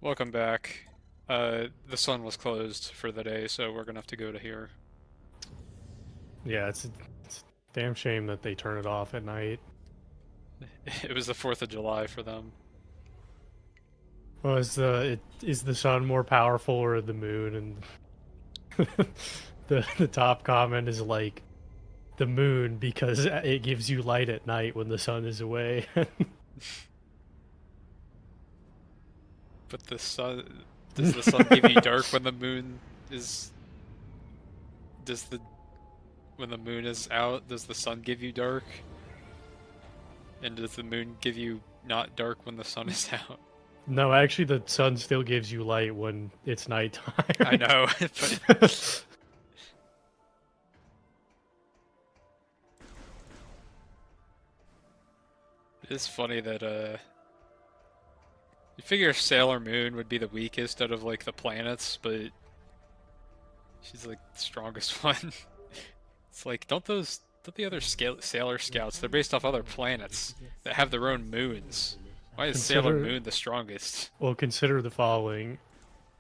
Welcome back. The sun was closed for the day, so we're gonna have to go to here. Yeah, it's a damn shame that they turn it off at night. It was the 4th of July for them. Well, is the sun more powerful or the moon? And the top comment is like the moon because it gives you light at night when the sun is away. But does the sun give you dark when the moon is, does the, when the moon is out, does the sun give you dark? And does the moon give you not dark when the sun is out? No, actually, the sun still gives you light when it's I nighttime. know, but it is funny that, you figure Sailor Moon would be the weakest out of, like, the planets, but she's, like, the strongest one. It's like, don't the other Sailor Scouts, they're based off other planets that have their own moons. Why is Sailor Consider Moon the strongest? consider the following: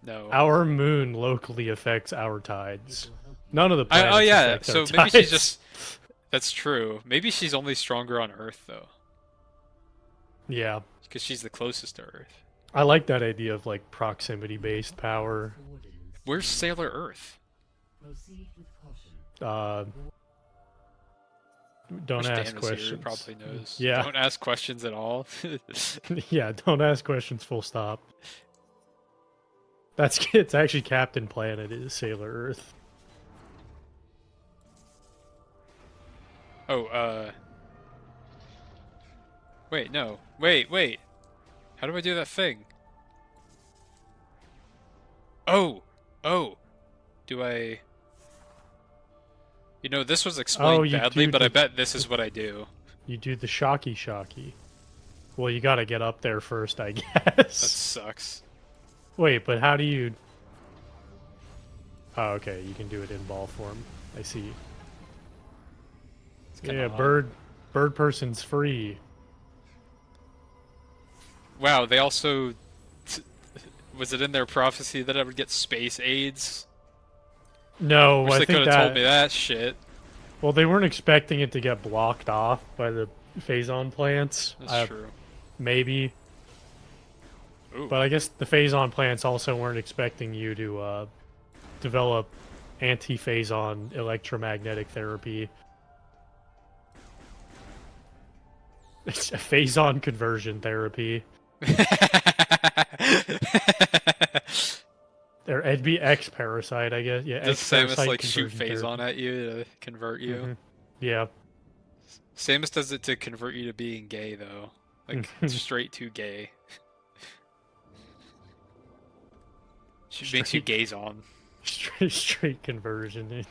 No. our moon locally affects our tides. None of the Oh planets yeah, affect our so maybe she's tides. just, that's true. Maybe she's only stronger on Earth, though, Yeah. because she's the closest to Earth. I like that idea of like proximity based power. Where's Sailor Earth? Uh, don't Wish ask Dan was here, he questions. probably knows. Yeah, Don't ask questions at all. yeah, don't ask questions. Full stop. That's it's actually Captain Planet is Sailor Earth. Oh, wait, no. Wait. How do I do that thing? Oh! Oh! Do I... You know, this was Oh, explained badly, but I bet this is what I do. you do the shocky. Well, you gotta get up there first, I That guess. sucks. Wait, but how do you? Oh, okay, you can do it in ball form. I see. It's kind Yeah, of odd. bird person's free. Wow, they also... Was it in their prophecy that I would get space aids? No, Wish I they could think have told me that. that shit. Well, they weren't expecting it to get blocked off by the phazon plants. That's true. Maybe, Ooh. but I guess the phazon plants also weren't expecting you to develop anti-phazon electromagnetic therapy. It's a phazon conversion therapy. Or it'd be X parasite, I guess. Yeah, Does X Samus parasite like shoot conversion Phazon therapy. at you to convert you? Yeah. Samus does it to convert you to being gay though. Like straight to gay. She makes you straight, gaze on. straight conversion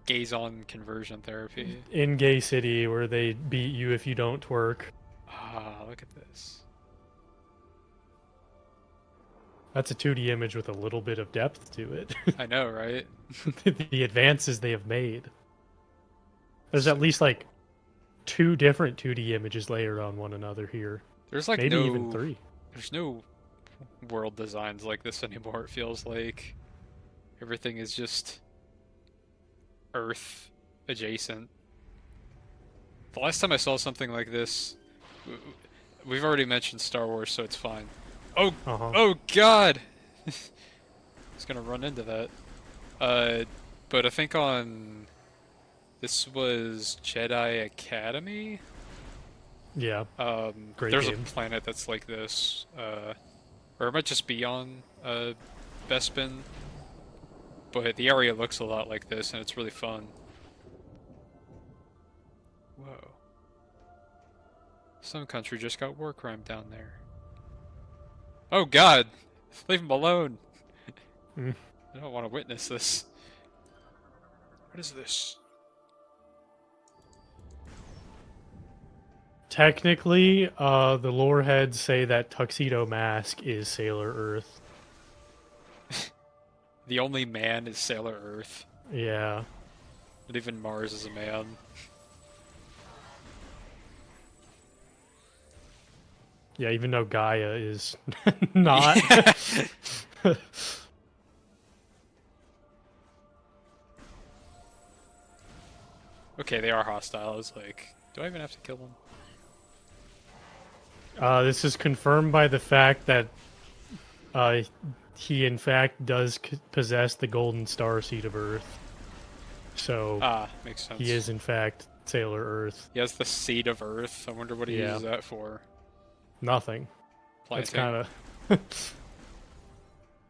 Gaze on conversion therapy. in Gay City, where they beat you if you don't twerk. Ah, look at this. That's a 2D image with a little bit of depth to it. I know, right? The advances they have made. There's So, at least like two different 2D images layered on one another here. there's like Maybe even no three. there's no world designs like this anymore, it feels like. Everything is just Earth adjacent. The last time I saw something like this, we've already mentioned Star Wars, so it's fine. Oh, Uh huh. oh God! I was gonna run into that. Uh, but I think on this was Jedi Academy. Yeah. Great There's a games. planet that's like this, or it might just be on Bespin. But the area looks a lot like this, and it's really fun. Whoa. Some country just got war crime down there. Oh God! Leave him alone! Mm. I don't want to witness this. What is this? Technically, the lore heads say that Tuxedo Mask is Sailor Earth. The only man is Sailor Earth. Yeah. Not even Mars is a man. Yeah, even though Gaia is not. Yeah. Okay, they are hostile. I was like, do I even have to kill them? This is confirmed by the fact that uh, he in fact does possess the golden star seed of Earth. So Ah, makes he sense. is in fact Sailor Earth. He has the seed of Earth. I wonder what he Yeah, uses that for. nothing. That's Planting? kind of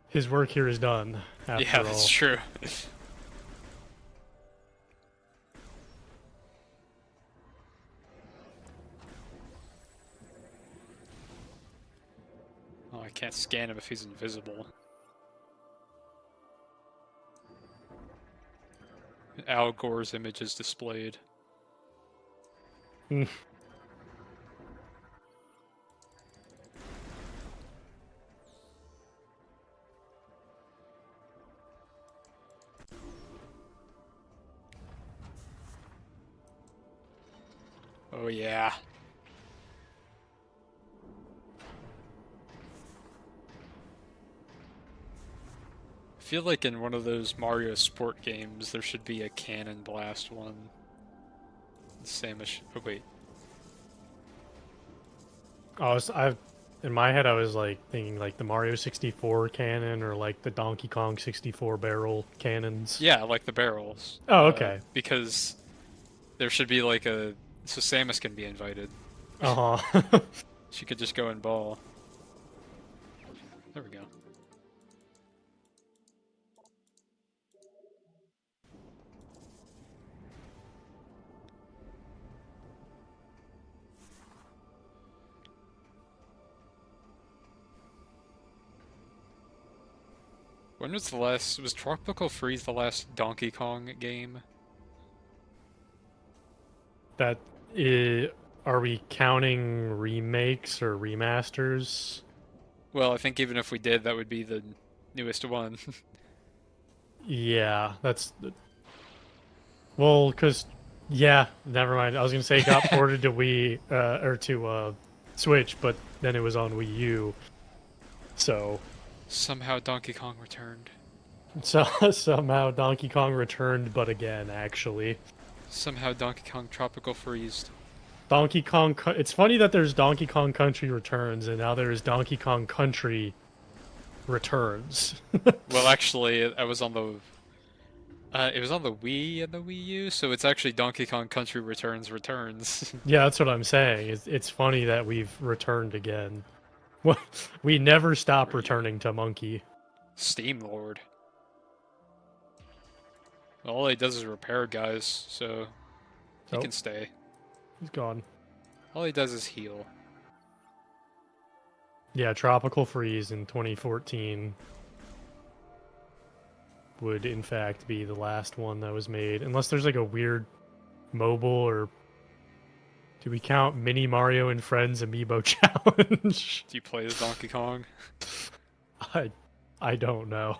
his work here is done. Yeah, After that's all, true. Oh, I can't scan him if he's invisible. Al Gore's image is displayed. Hmm. Oh yeah. I feel like in one of those Mario sport games there should be a cannon blast one. Same as oh wait. I in my head I was like thinking like the Mario 64 cannon or like the Donkey Kong 64 barrel cannons. Yeah, like the barrels. Oh, okay. Because there should be like a so Samus can be invited. Uh-huh. She could just go and ball. There we go. When was the last was Tropical Freeze the last Donkey Kong game? That is, are we counting remakes or remasters? Well, I think even if we did, that would be the newest one. Yeah, that's well, cause yeah, never mind. I was gonna say it got ported to Wii or to Switch, but then it was on Wii U. So Somehow Donkey Kong returned. somehow Donkey Kong returned, but again, actually. Somehow Donkey Kong Tropical Freezed. Donkey Kong. It's funny that there's Donkey Kong Country Returns, and now there's Donkey Kong Country Returns. Well, actually, I was on the it was on the Wii and the Wii U, so it's actually Donkey Kong Country Returns Returns. Yeah, that's what I'm saying. It's funny that we've returned again. We never stop Where are you? returning to Monkey. Steam Lord. All he does is repair guys, so he Oh, can stay. he's gone. All he does is heal. Yeah, Tropical Freeze in 2014 would in fact be the last one that was made, unless there's like a weird mobile or do we count Mini Mario and Friends Amiibo Challenge? Do you play as Donkey Kong? I I don't know.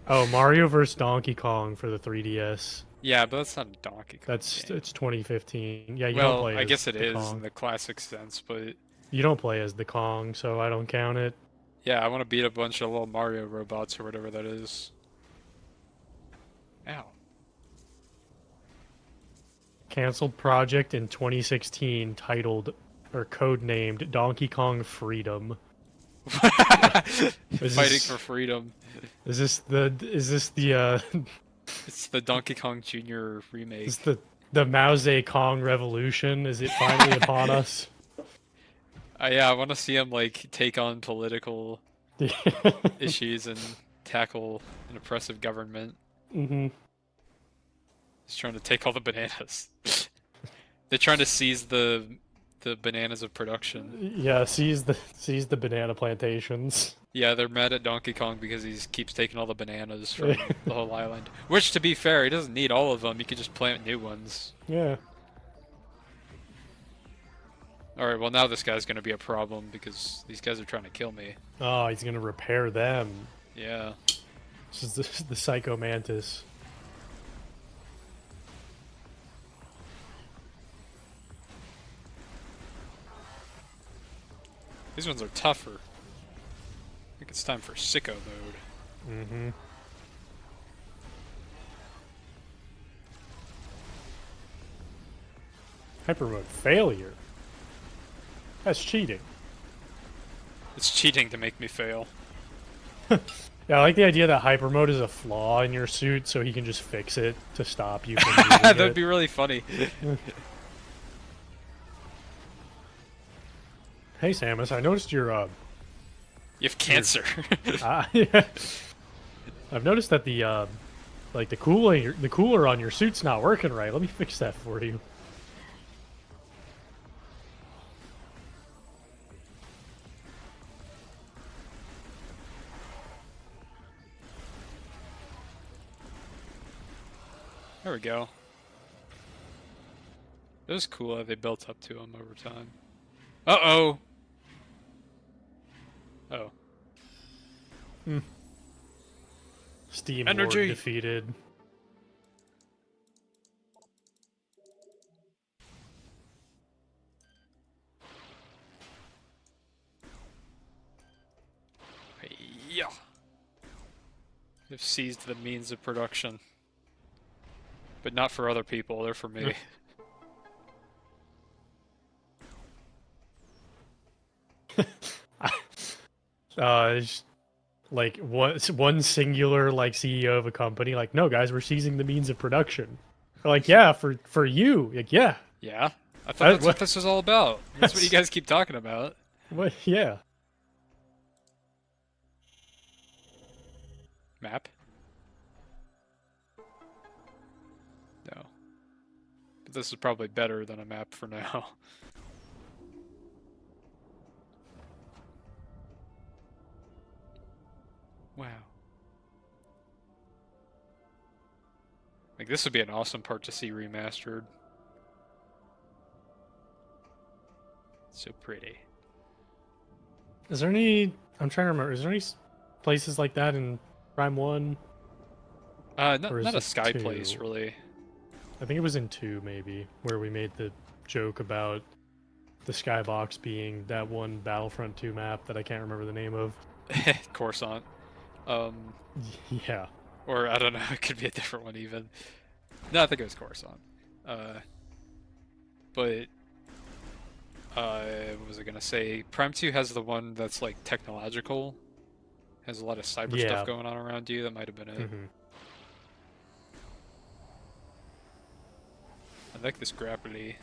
Oh, Mario vs. Donkey Kong for the 3DS. Yeah, but that's not a Donkey Kong That's game. it's 2015. Yeah, you don't Well, play I as guess it the is in Kong. the classic sense, but You don't play as the Kong, so I don't count it. yeah, I want to beat a bunch of little Mario robots or whatever that is. Ow. Canceled project in 2016 titled or codenamed Donkey Kong Freedom. Is Fighting this for freedom. is this the It's the Donkey Kong Jr. is remake. the Mao Zedong revolution? Is it finally upon us? Yeah, I want to see him like take on political issues and tackle an oppressive government. Hmm. He's trying to take all the bananas. They're trying to seize the bananas of production. Yeah, seize the banana plantations. Yeah, they're mad at Donkey Kong because he keeps taking all the bananas from the whole island. Which, to be fair, he doesn't need all of them. He could just plant new ones. Yeah. Alright, well now this guy's gonna be a problem because these guys are trying to kill me. Oh, he's gonna repair them. Yeah. This is the Psycho Mantis. These ones are tougher. I think it's time for sicko mode. Mm-hmm. Hyper mode failure. That's cheating. It's cheating to make me fail. Yeah, I like the idea that hyper mode is a flaw in your suit, so he can just fix it to stop you from using That'd it. be really funny. Hey, Samus, I noticed your You have cancer. yeah. I've noticed that the like the cooler on your suit's not working right. Let me fix that for you. There we go. It was cool how they built up to him over time. Uh-oh! Oh. Steam Energy! Lord defeated. Yeah. They've seized the means of production. But not for other people, they're for me. It's like one singular like CEO of a company. Like, no, guys, we're seizing the means of production. They're like, yeah, for you. Like, yeah. Yeah? I thought that's what this was all about. That's what you That's- guys keep talking about. What? Yeah. Map? No. But this is probably better than a map for now. Wow. Like, this would be an awesome part to see remastered. So pretty. Is there any? I'm trying to remember. Is there any places like that in Prime 1? Or is Not a it Sky 2? Place, really. I think it was in 2, maybe, where we made the joke about the skybox being that one Battlefront 2 map that I can't remember the name of. Coruscant. Yeah. Or, I don't know, it could be a different one, even. No, I think it was Coruscant. But, what was I gonna say? Prime 2 has the one that's, like, technological. Has a lot of cyber Yeah. stuff going on around you. That might have been it. Hmm. I like this grapply.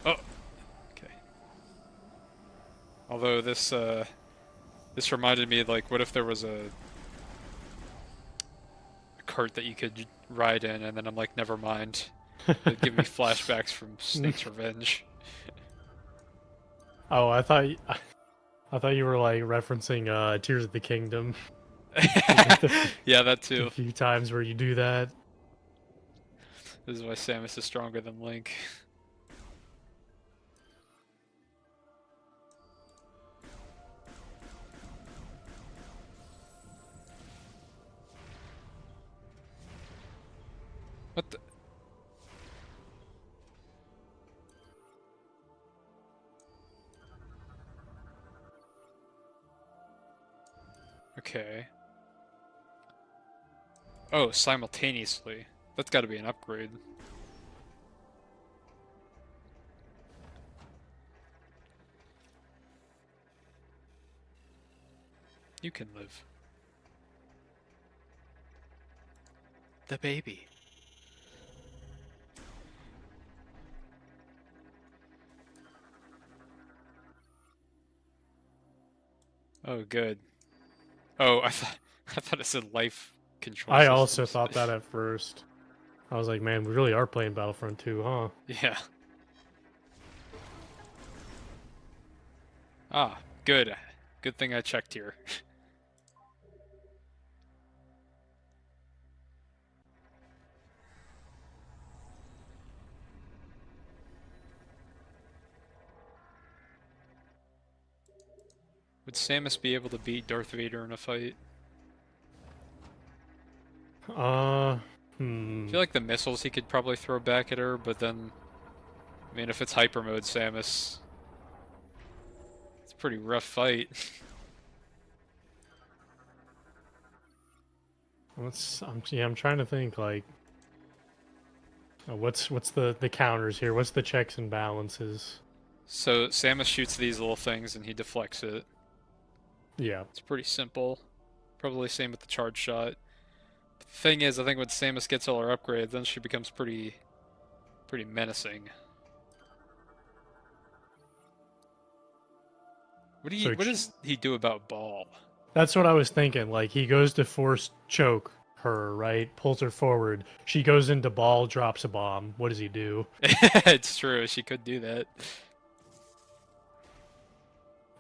Oh! Okay. Although this, this reminded me, like, what if there was a cart that you could ride in, and then I'm like, never mind. It'd give me flashbacks from Snake's Revenge. Oh, I thought you were like referencing Tears of the Kingdom. Yeah, that The too. few times where you do that. This is why Samus is stronger than Link. What the? Okay. Oh, simultaneously. That's gotta be an upgrade. You can live. The baby. Oh, good. Oh, I thought it said life control I also systems. thought that at first. I was like, man, we really are playing Battlefront 2, huh? Yeah. Ah, good. Good thing I checked here. Would Samus be able to beat Darth Vader in a fight? Uh, I Hmm. feel like the missiles he could probably throw back at her, but then, I mean, if it's hyper mode Samus, it's a pretty rough fight. I'm trying to think like what's the counters here? What's the checks and balances? So Samus shoots these little things and he deflects it. Yeah. It's pretty simple. Probably same with the charge shot. But the thing is, I think when Samus gets all her upgrades, then she becomes pretty menacing. So What does he do about Ball? that's what I was thinking. Like he goes to force choke her, right? Pulls her forward. She goes into ball, drops a bomb. What does he do? It's true, she could do that.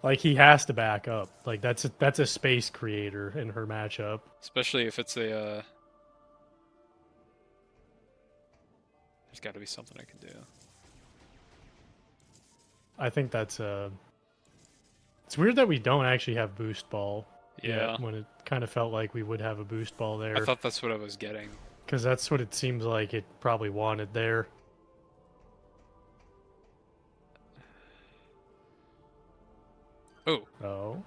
Like he has to back up. Like that's a space creator in her matchup. Especially if it's a there's got to be something I can do. I think it's weird that we don't actually have boost ball yet Yeah. when it kind of felt like we would have a boost ball I there thought that's what I was getting. because that's what it seems like it probably wanted there. Oh, Oh,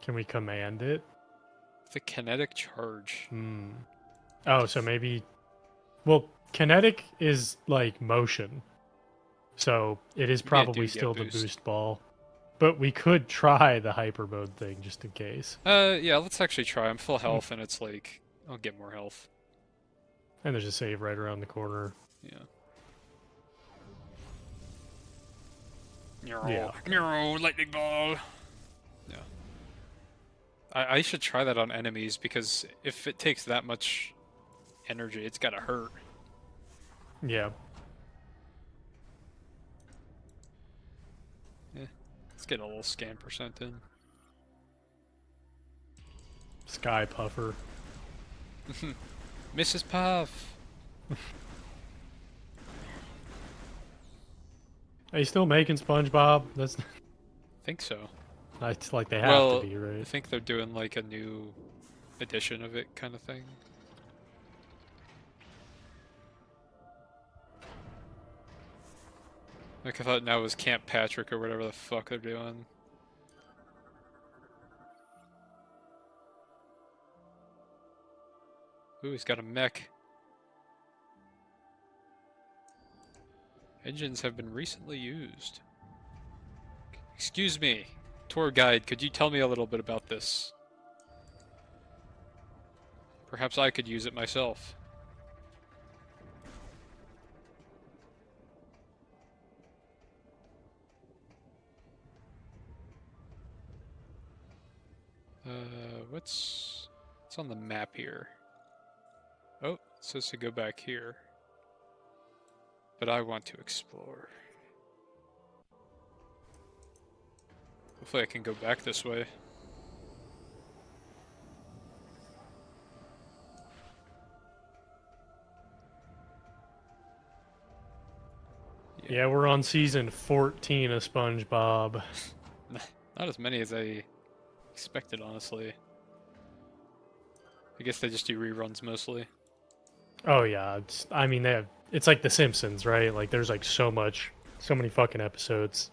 can we command it? the kinetic charge. Hmm. Oh, so maybe. Well, kinetic is like motion, so it is Maybe I probably do get still the boost. boost ball. But we could try the hyper mode thing just in case. Yeah, let's actually try. I'm full Hmm. health and it's like I'll get more health. And there's a save right around the corner. Yeah. Yeah. No, lightning ball. Yeah. I should try that on enemies because if it takes that much energy, it's gotta hurt. Yeah. Yeah. Let's get a little scan percent in. Sky Puffer. Mrs. Puff. Are you still making SpongeBob? That's Think so. it's like they have to Well, be, I right? think they're doing like a new edition of it kind of thing. Like I thought now it was Camp Patrick or whatever the fuck they're doing. Ooh, he's got a mech. Engines have been recently used. Excuse me, tour guide, could you tell me a little bit about this? Perhaps I could use it myself. What's on the map here? Oh, it says to go back here. But I want to explore. Hopefully I can go back this way. Yeah, we're on season 14 of SpongeBob. Not as many as I expected, honestly. I guess they just do reruns mostly. Oh yeah, I mean it's like The Simpsons, right? Like there's like so many fucking episodes.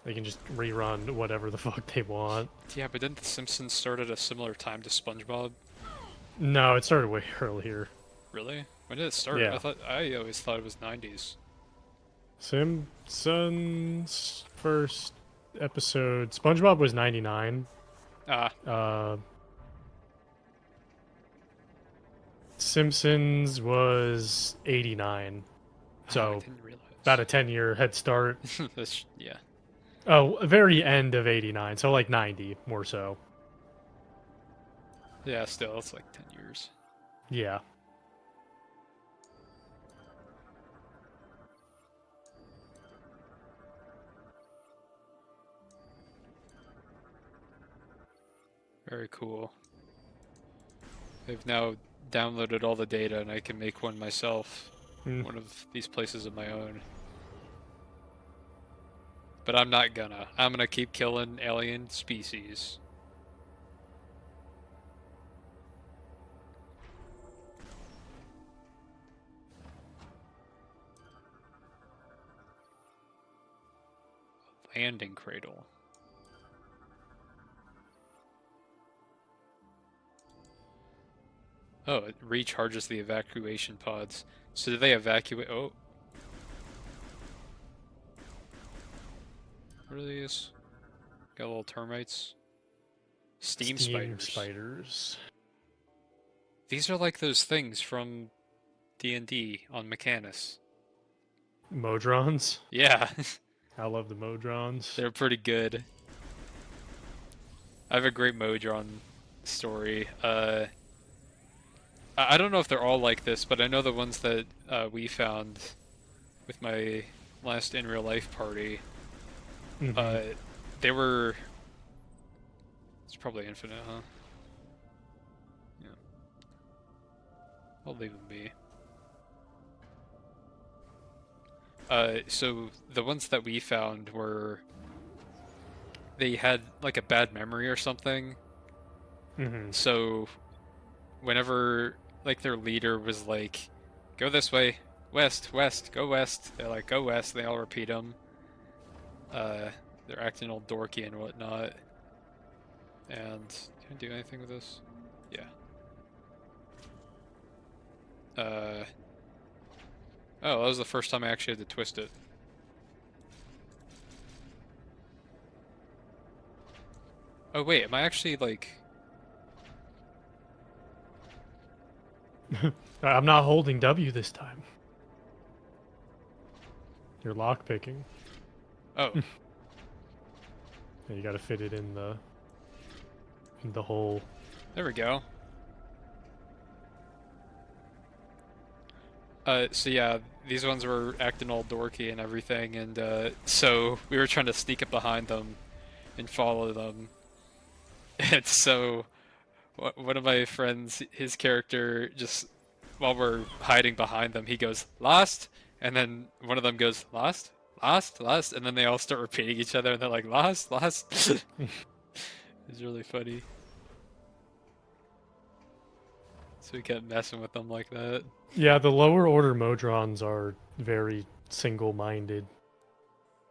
They can just rerun whatever the fuck they want. Yeah, but didn't The Simpsons start at a similar time to SpongeBob? No, it started way earlier. Really? When did it start? Yeah. I always thought it was 90s. Simpsons first episode. SpongeBob was 99. Ah, Uh, Simpsons was 89. I So didn't about realize. a 10-year head start. Yeah. Oh, very end of 89. So like 90 more so. Yeah, still, it's like 10 years. Yeah. Very cool. I've now downloaded all the data and I can make one myself. Mm. One of these places of my own. But I'm not gonna. I'm gonna keep killing alien species. landing cradle. Oh, it recharges the evacuation pods. So do they evacuate? Oh. What are these? Got little termites. Steam spiders. These are like those things from D&D on Mechanus. Modrons. Yeah, I love the Modrons. they're pretty good. I have a great Modron story. I don't know if they're all like this, but I know the ones that we found with my last in real life party. Mm-hmm. They were. It's probably infinite, huh? Yeah. I'll leave them be. So the ones that we found were they had like a bad memory or something. Mm-hmm. So whenever like their leader was like, "Go this way, west, west, go west," they're like, "Go west." They all repeat them. Uh, they're acting all dorky and whatnot. And can I do anything with this? Yeah. Oh, that was the first time I actually had to twist it. Oh wait, am I actually like? I'm not holding W this time. You're lockpicking. Oh, You gotta fit it in the hole. there we go. So yeah, these ones were acting all dorky and everything, and so we were trying to sneak up behind them and follow them. And so one of my friends, his character, just while we're hiding behind them, he goes lost, and then one of them goes lost, lost, lost, and then they all start repeating each other, and they're like lost, lost. It's really funny. So we kept messing with them like that. Yeah, the lower order Modrons are very single-minded.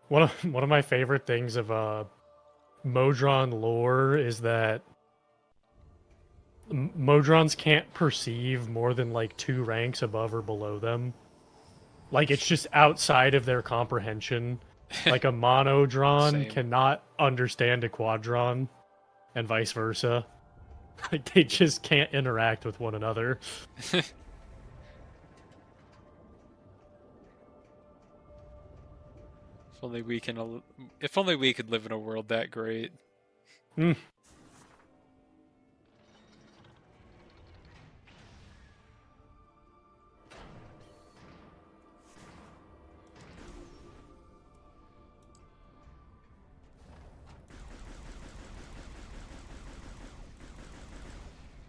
One of my favorite things of Modron lore is that Modrons can't perceive more than like 2 ranks above or below them. Like it's just outside of their comprehension. Like a monodron Same. cannot understand a quadron, and vice versa. Like they just can't interact with one another. If only we can. If only we could live in a world that great. Hmm.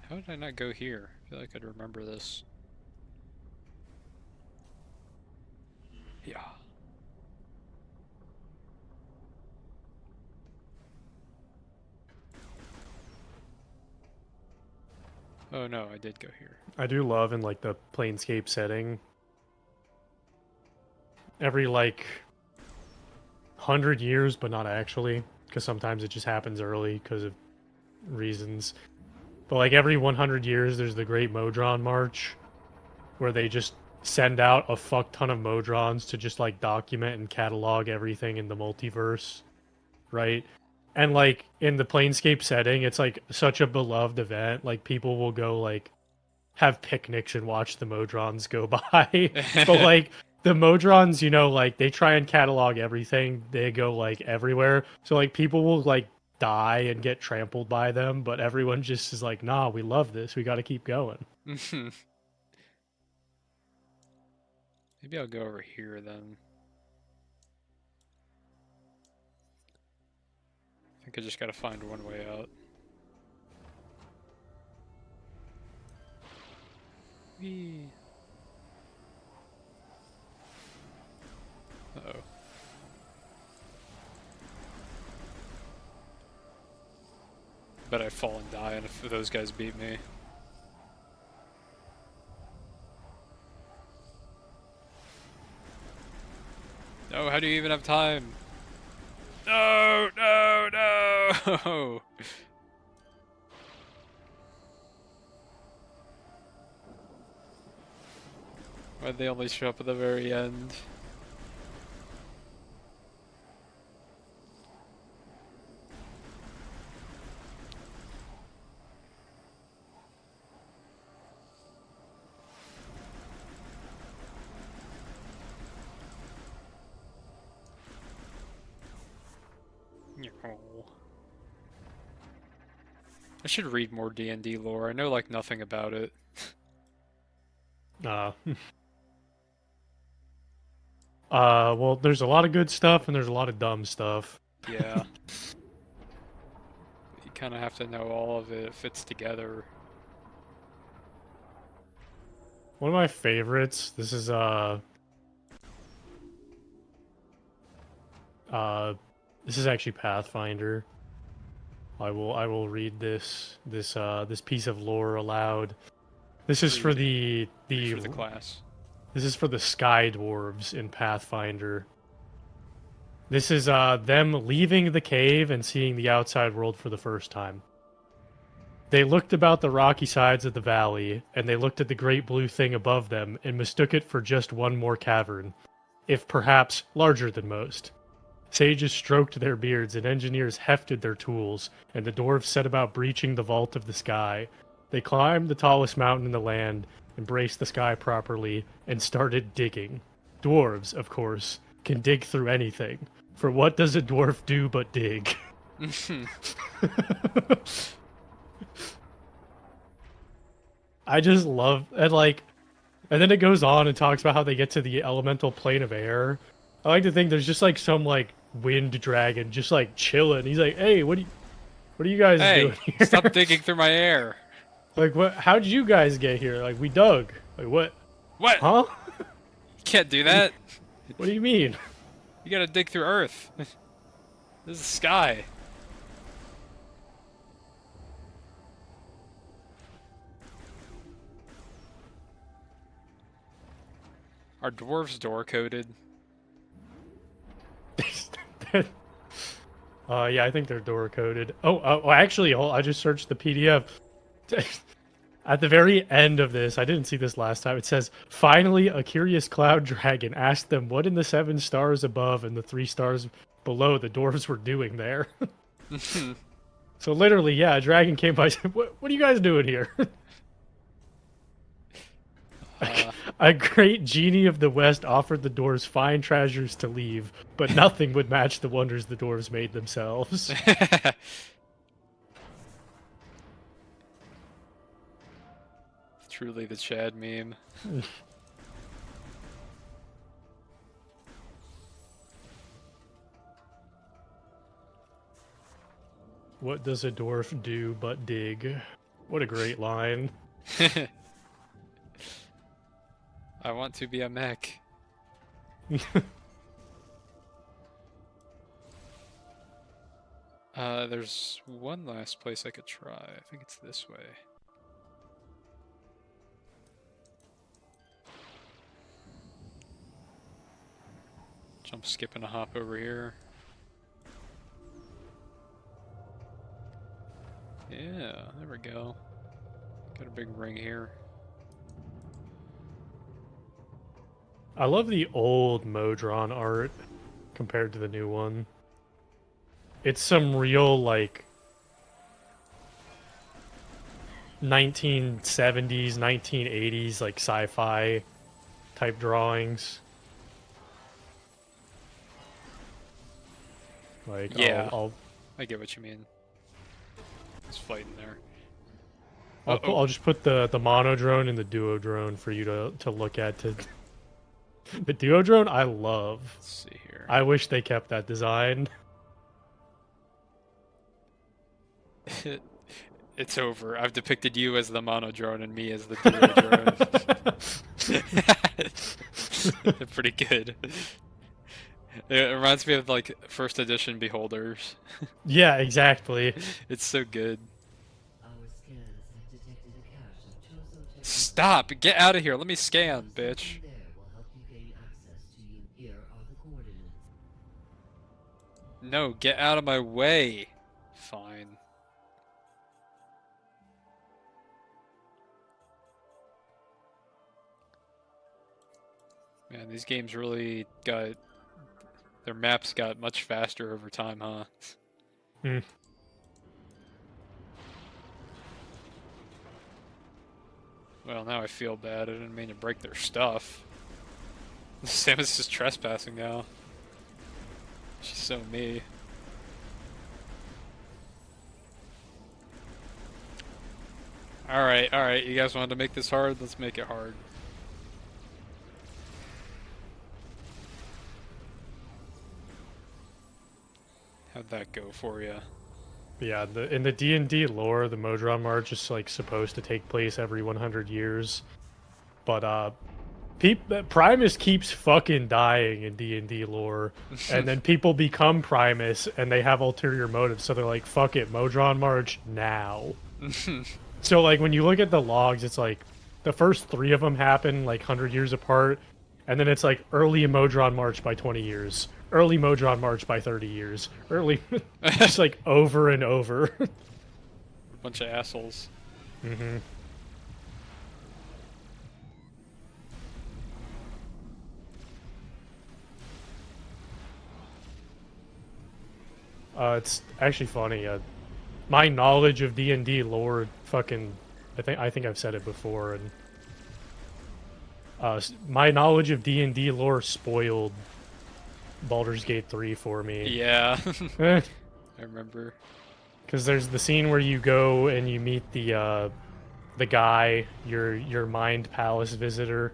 How did I not go here? I feel like I'd remember this. Yeah. Oh no, I did go here. I do love in like the Planescape setting. Every like 100 years, but not actually, because sometimes it just happens early because of reasons. But like every 100 years, there's the Great Modron March, where they just send out a fuck ton of Modrons to just like document and catalog everything in the multiverse, right? And like in the Planescape setting, it's like such a beloved event. Like people will go like have picnics and watch the Modrons go by. But like the Modrons, you know, like they try and catalog everything. They go like everywhere. So like people will like die and get trampled by them, but everyone just is like, nah, we love this. We got to keep going. Maybe I'll go over here then. I think I just gotta find one way out. Whee. Uh-oh. Bet I fall and die and if those guys beat me. Oh, how do you even have time? No, no, no! Why'd they only show up at the very end? I should read more D&D lore. I know like nothing about it. Uh, well, there's a lot of good stuff and there's a lot of dumb stuff. Yeah. You kind of have to know all of it. It fits together. One of my favorites. Uh, this is actually Pathfinder. I will read this piece of lore aloud. This is for Read. the Read the for the class. this is for the Sky Dwarves in Pathfinder. This is them leaving the cave and seeing the outside world for the first time. They looked about the rocky sides of the valley, and they looked at the great blue thing above them and mistook it for just one more cavern, if perhaps larger than most. Sages stroked their beards, and engineers hefted their tools, and the dwarves set about breaching the vault of the sky. They climbed the tallest mountain in the land, embraced the sky properly, and started digging. Dwarves, of course, can dig through anything. For what does a dwarf do but dig? I just love and then it goes on and talks about how they get to the elemental plane of air. I like to think there's just like some like wind dragon just like chilling. He's like, "Hey, what are you guys Hey, doing here? stop digging through my air. Like, what? How did you guys get here? Like, we dug. Like, what? What? Huh? You can't do that. What do you mean?" You gotta dig through Earth. This is sky. Are dwarves door coded? Yeah, I think they're door coded. Actually, I just searched the PDF. At the very end of this, I didn't see this last time. It says, "Finally, a curious cloud dragon asked them what in the 7 stars above and the 3 stars below the dwarves were doing there." So literally, yeah, a dragon came by and said, what are you guys doing here?" A great genie of the west offered the dwarves fine treasures to leave, but nothing would match the wonders the dwarves made themselves. Truly the Chad meme. What does a dwarf do but dig? What a great line. I want to be a mech. There's one last place I could try. I think it's this way. Jump, skip, and a hop over here. Yeah, there we go. Got a big ring here. I love the old Modron art compared to the new one. It's some real, like, 1970s, 1980s, like, sci-fi type drawings. Like, Yeah, I'll I get what you mean. It's fighting there. I'll just put the mono drone and the duo drone for you to look at. The duo drone I love. Let's see here. I wish they kept that design. It's over. I've depicted you as the mono drone and me as the duo drone. They're pretty good. It reminds me of like first edition Beholders. Yeah, exactly. It's so good. Stop! Get out of here! Let me scan, bitch. No, get out of my way. Fine. Man, these games really got their maps got much faster over time, huh? Hmm. Well, now I feel bad. I didn't mean to break their stuff. Samus is trespassing now. She's so me. Alright, you guys wanted to make this hard? Let's make it hard. How'd that go for you? Yeah, in the D&D lore, the Modron March is like supposed to take place every 100 years, but Primus keeps fucking dying in D&D lore, and then people become Primus and they have ulterior motives, so they're like, "Fuck it, Modron March now." So like when you look at the logs, it's like the first 3 of them happen like 100 years apart, and then it's like early Modron March by 20 years, early Modron March by 30 years, early, just like over and over. Bunch of assholes. Hmm. It's actually funny. My knowledge of D&D lore, fucking, I think I've said it before, and my knowledge of D&D lore spoiled Baldur's Gate 3 for me. Yeah, Eh, I remember. because there's the scene where you go and you meet the guy, your mind palace visitor.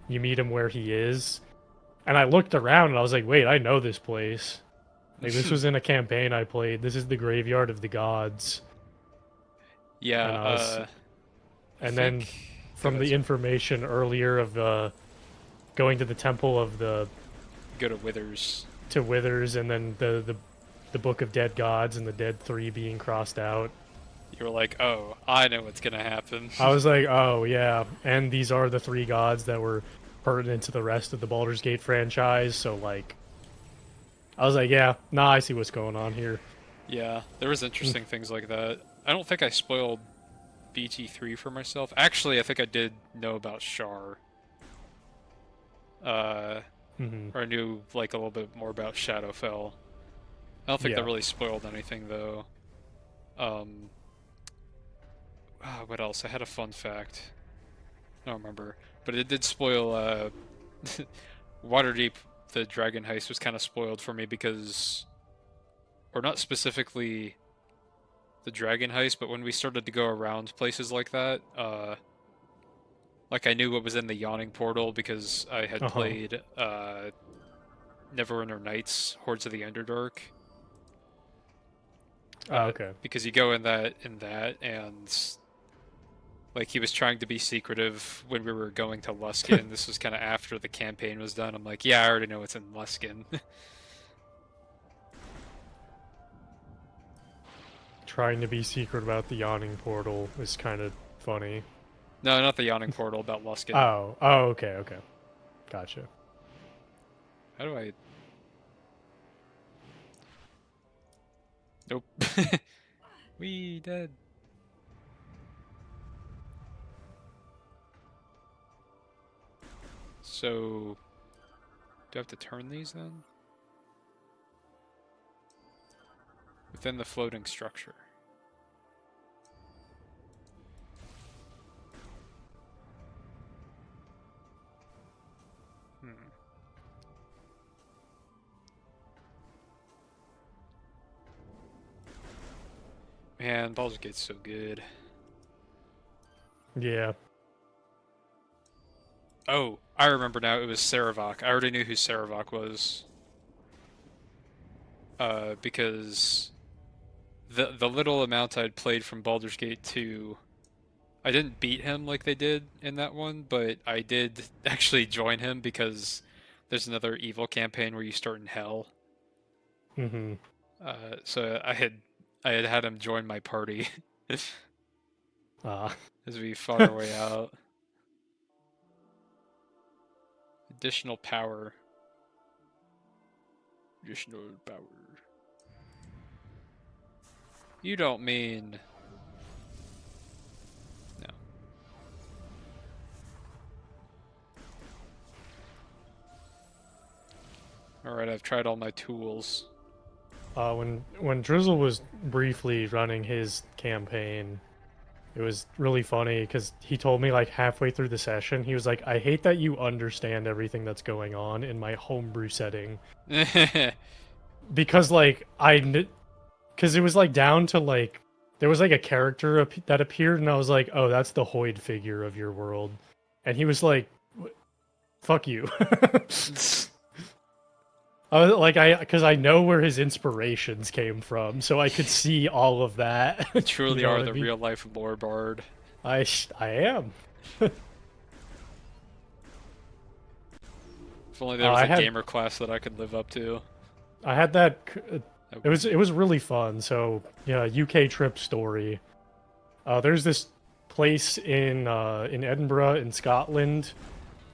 You meet him where he is, and I looked around and I was like, wait, I know this place. Like this was in a campaign I played. This is the graveyard of the gods, Yeah, and I was, I and think. then Go from ahead, the sorry. information earlier of going to the temple of the Go to Withers. to Withers, and then the book of dead gods and the dead three being crossed out. You were like, oh, I know what's gonna happen. I was like, oh yeah, and these are the 3 gods that were pertinent to the rest of the Baldur's Gate franchise. So like, I was like, yeah, nah, I see what's going on here. Yeah, there was interesting things like that. I don't think I spoiled BT3 for myself. Actually, I think I did know about Shar. Uh, Mm-hmm. or I knew like a little bit more about Shadowfell. I don't think that Yeah. really spoiled anything though. Um, what else? I had a fun fact. I don't remember, but it did spoil. Waterdeep, the dragon heist was kind of spoiled for me because, or not specifically the dragon heist, but when we started to go around places like that, like I knew what was in the yawning portal because I had Uh-huh. played Neverwinter Nights, Hordes of the Underdark. Okay. Because you go in that, and like he was trying to be secretive when we were going to Luskin. This was kind of after the campaign was done. I'm like, yeah, I already know what's in Luskin. Trying to be secret about the yawning portal is kind of funny. No, not the yawning portal, about Luskin. Oh. Oh. Okay. Okay. Gotcha. How do I? Nope. We dead. So, do I have to turn these then? Within the floating structure. Hmm. Man, Baldur's Gate's so good. Yeah. Oh, I remember now. It was Saravok. I already knew who Saravok was. Because the little amount I'd played from Baldur's Gate 2, I didn't beat him like they did in that one, but I did actually join him because there's another evil campaign where you start in hell. Mm-hmm. So I had him join my party Uh, as we fought our way out. Additional power. Additional power. You don't mean... No. Alright, I've tried all my tools. When Drizzle was briefly running his campaign, it was really funny because he told me like halfway through the session, he was like, "I hate that you understand everything that's going on in my homebrew setting," because like because it was like down to like there was like a character that appeared, and I was like, "Oh, that's the Hoid figure of your world," and he was like, "Fuck you." I was like, because I know where his inspirations came from, so I could see all of that. You You truly know are what I the mean? real life lore bard. I am. If only there was I a had gamer class that I could live up to. I had that. I It was really fun. So yeah, UK trip story. There's this place in Edinburgh in Scotland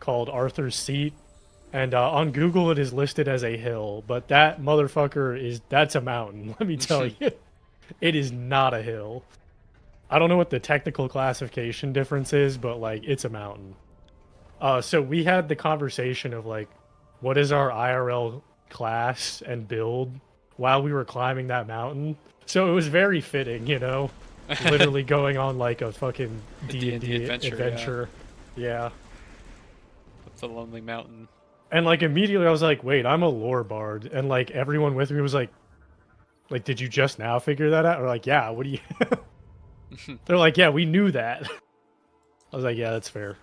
called Arthur's Seat, and on Google it is listed as a hill, but that motherfucker that's a mountain. Let me tell you, it is not a hill. I don't know what the technical classification difference is, but like it's a mountain. So we had the conversation of like, what is our IRL class and build while we were climbing that mountain. So it was very fitting, you know, literally going on like a fucking A D and D&D D adventure, yeah. adventure. Yeah. With the Lonely Mountain. And like immediately I was like, wait, I'm a lore bard, and like everyone with me was like, did you just now figure that out? Or like, yeah, what do you? They're like, yeah, we knew that. I was like, yeah, that's fair.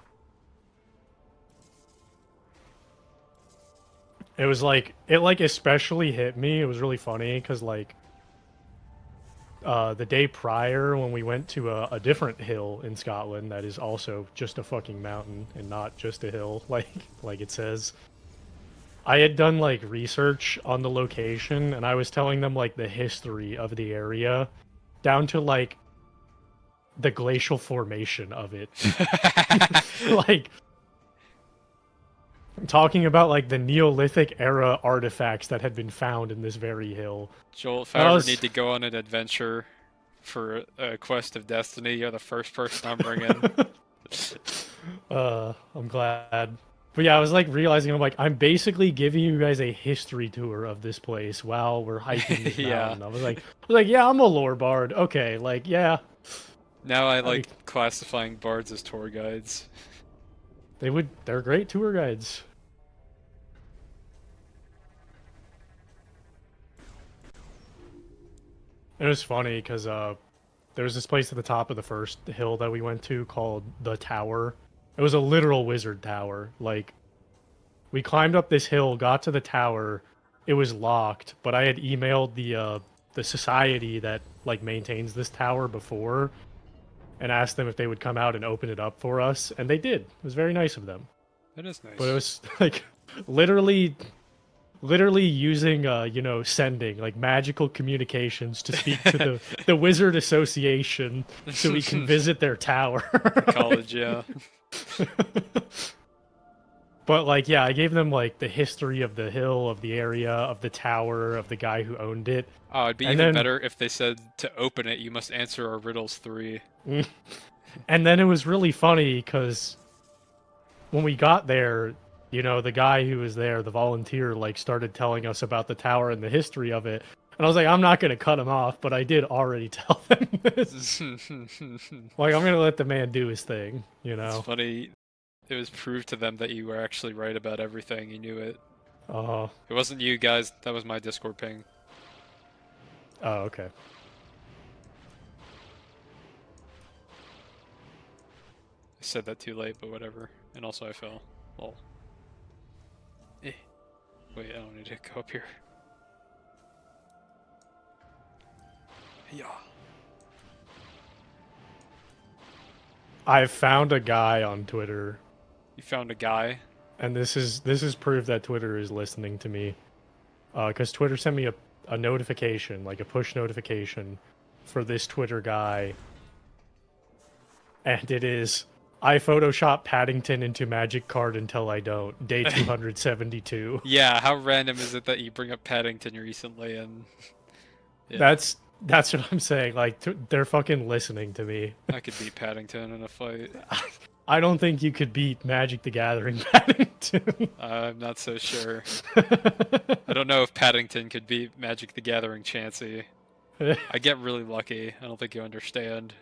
It was like it like especially hit me. It was really funny because like the day prior when we went to a different hill in Scotland that is also just a fucking mountain and not just a hill like it says. I had done like research on the location and I was telling them like the history of the area down to like the glacial formation of it. Like talking about like the Neolithic era artifacts that had been found in this very hill. Joel, if And I I ever was need to go on an adventure for a quest of destiny, you're the first person I'm bringing. I'm glad. But yeah, I was like realizing I'm like I'm basically giving you guys a history tour of this place while we're hiking this Yeah. mountain. I was like, yeah, I'm a lore bard. Okay, like yeah, Now I I, like classifying bards as tour guides. they're great tour guides. And it was funny because there was this place at the top of the first hill that we went to called the Tower. It was a literal wizard tower. Like we climbed up this hill, got to the tower. It was locked, but I had emailed the society that like maintains this tower before and asked them if they would come out and open it up for us, and they did. It was very nice of them. That is But it nice. was like literally literally using sending like magical communications to speak to the wizard association so we can visit their tower. The college, yeah. But like, yeah, I gave them like the history of the hill, of the area, of the tower, of the guy who owned it. Oh, it'd be And even then better if they said to open it, you must answer our riddles 3. and then it was really funny because when we got there, the guy who was there, the volunteer, like started telling us about the tower and the history of it. And I was like, I'm not gonna cut him off, but I did already tell them this. Like, I'm gonna let the man do his thing, you It's know. funny. It was proved to them that you were actually right about everything. You knew it. Uh, It wasn't you guys. That was my Discord ping. oh, okay. I said that too late, but whatever. And also I fell. Lol. Eh. Wait, I don't need to go up here. Yeah. I've found a guy on Twitter, You found a guy? and this is proof that Twitter is listening to me. Because Twitter sent me a notification, like a push notification, for this Twitter guy, and it is I Photoshop Paddington into Magic Card until I don't. Day 272. Yeah, how random is it that you bring up Paddington recently and... Yeah. That's That's what I'm saying. Like, they're fucking listening to me. I could beat Paddington in a fight. I don't think you could beat Magic the Gathering Paddington. I'm not so sure. I don't know if Paddington could beat Magic the Gathering Chansey. I get really lucky. I don't think you understand.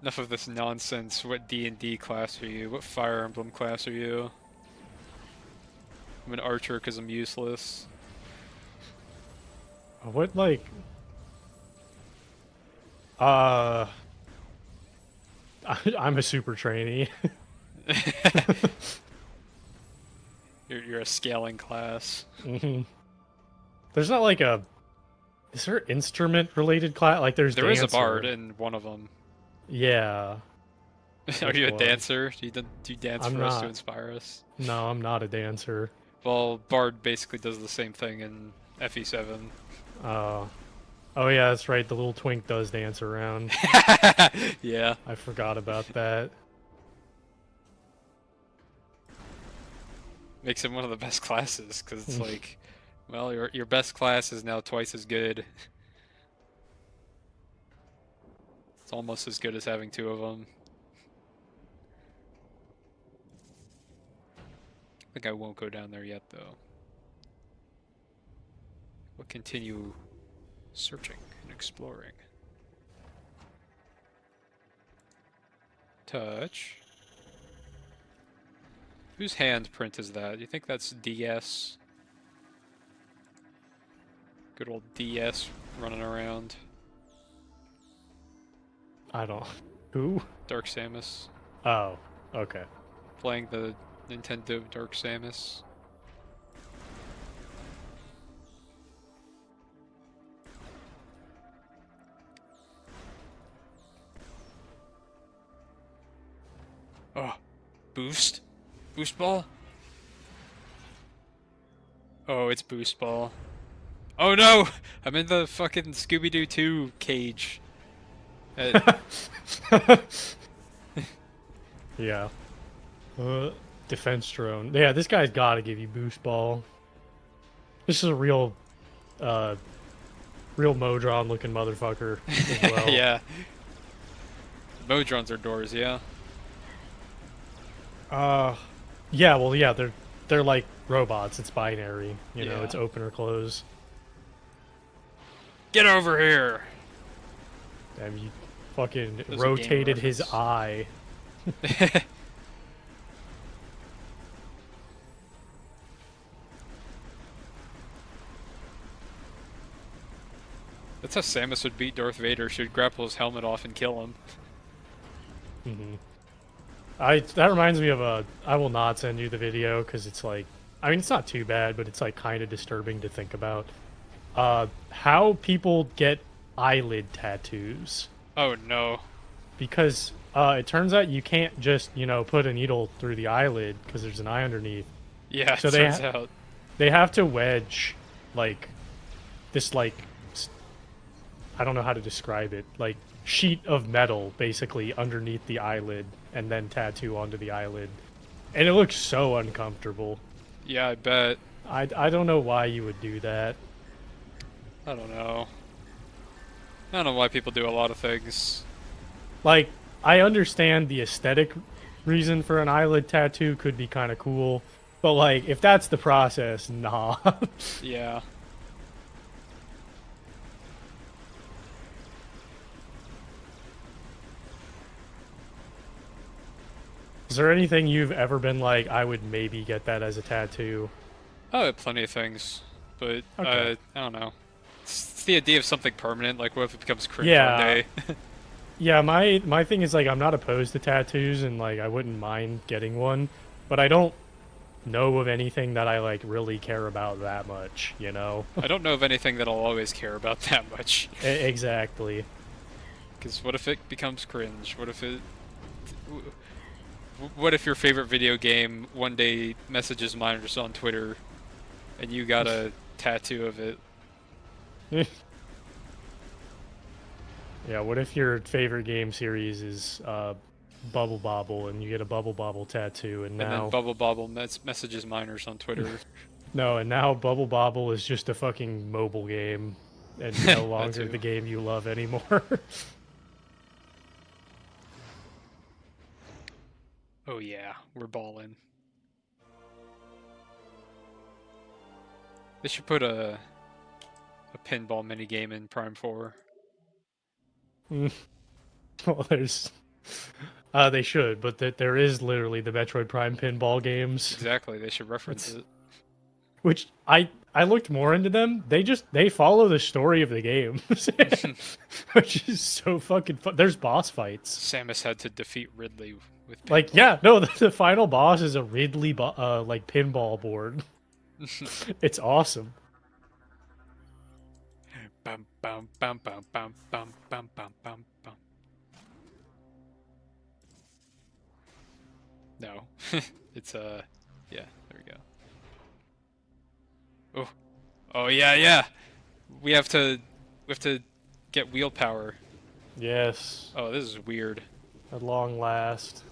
Enough of this nonsense. What D&D class are you? What Fire Emblem class are you? I'm an archer because I'm useless. What, like... Uh... I'm a super trainee. You're a scaling class. Hmm. There's not like a... Is there instrument-related class? Like, there's There is dancer. a bard in one of them. Yeah. Are you a one? dancer? Do you dance I'm for us to not. inspire us? No, I'm not a dancer. Well, bard basically does the same thing in FE7. Oh yeah, that's right. The little twink does dance around. Yeah. I forgot about that. Makes him one of the best classes because it's like, well, your best class is now twice as good. It's almost as good as having two of them. I think I won't go down there yet, though. We'll continue searching and exploring. Touch. Whose handprint is that? You think that's DS? Good old DS running around. I don't. Who? Dark Samus. Oh, okay. Playing the Nintendo Dark Samus. Oh, boost? Boost ball? Oh, it's boost ball. Oh no! I'm in the fucking Scooby-Doo 2 cage. Yeah. Defense drone. Yeah, this guy's gotta give you boost ball. This is a real Modron looking motherfucker as well. Yeah. Modrons are doors, yeah? Yeah, well, yeah, they're like robots. It's binary, you know, Yeah. it's open or close. Get over here! Damn, you fucking Those are game rotated his reference. eye. That's how Samus would beat Darth Vader. She'd grapple his helmet off and kill him. Hmm. That reminds me of a. I will not send you the video because it's like, I mean, it's not too bad, but it's like kind of disturbing to think about. How people get eyelid tattoos, Oh no. because it turns out you can't just put a needle through the eyelid because there's an eye underneath. Yeah, it So turns out. they have to wedge like this I don't know how to describe it, like sheet of metal basically underneath the eyelid and then tattoo onto the eyelid. And it looks so uncomfortable. Yeah, I bet. I don't know why you would do that. I don't know. I don't know why people do a lot of things. Like, I understand the aesthetic reason for an eyelid tattoo could be kind of cool, but like if that's the process, nah. Yeah. Is there anything you've ever been like, I would maybe get that as a tattoo? I have plenty of things, but Okay. I don't know. It's the idea of something permanent. Like, what if it becomes cringe Yeah. one day? Yeah, my thing is like I'm not opposed to tattoos and like I wouldn't mind getting one, but I don't know of anything that I like really care about that much, you know? I don't know of anything that I'll always care about that much. Exactly. Because what if it becomes cringe? What if your favorite video game one day messages minors on Twitter, and you got a tattoo of it? Yeah, what if your favorite game series is Bubble Bobble, and you get a Bubble Bobble tattoo, and And then now Bubble Bobble messages minors on Twitter. no, and now Bubble Bobble is just a fucking mobile game, and no That longer the too. game you love anymore. Oh yeah, we're balling. They should put a pinball minigame in Prime 4. Well, there's they should, but that there is literally the Metroid Prime pinball games. Exactly, they should reference It's it. which I looked more into them. They follow the story of the game, which is so fucking fun. There's boss fights. Samus had to defeat Ridley with Like pinball. yeah, no, the final boss is a Ridley like pinball board. It's awesome. Bum bum bum bum bum bum bum bum bum bum. No, it's yeah. There we go. Oh, oh yeah, yeah. We have to, we have to get wheel power. Yes, Oh, this is weird. at long last,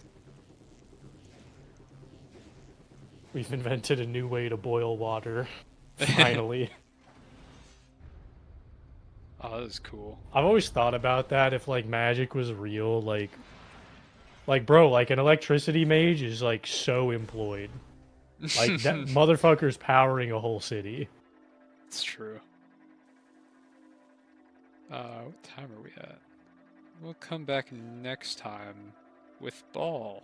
we've invented a new way to boil water. Finally. Oh, this is cool. I've always thought about that if like magic was real, like bro, like an electricity mage is like so employed. Like that motherfucker's powering a whole city. It's true. What time are we at? We'll come back next time with Ball.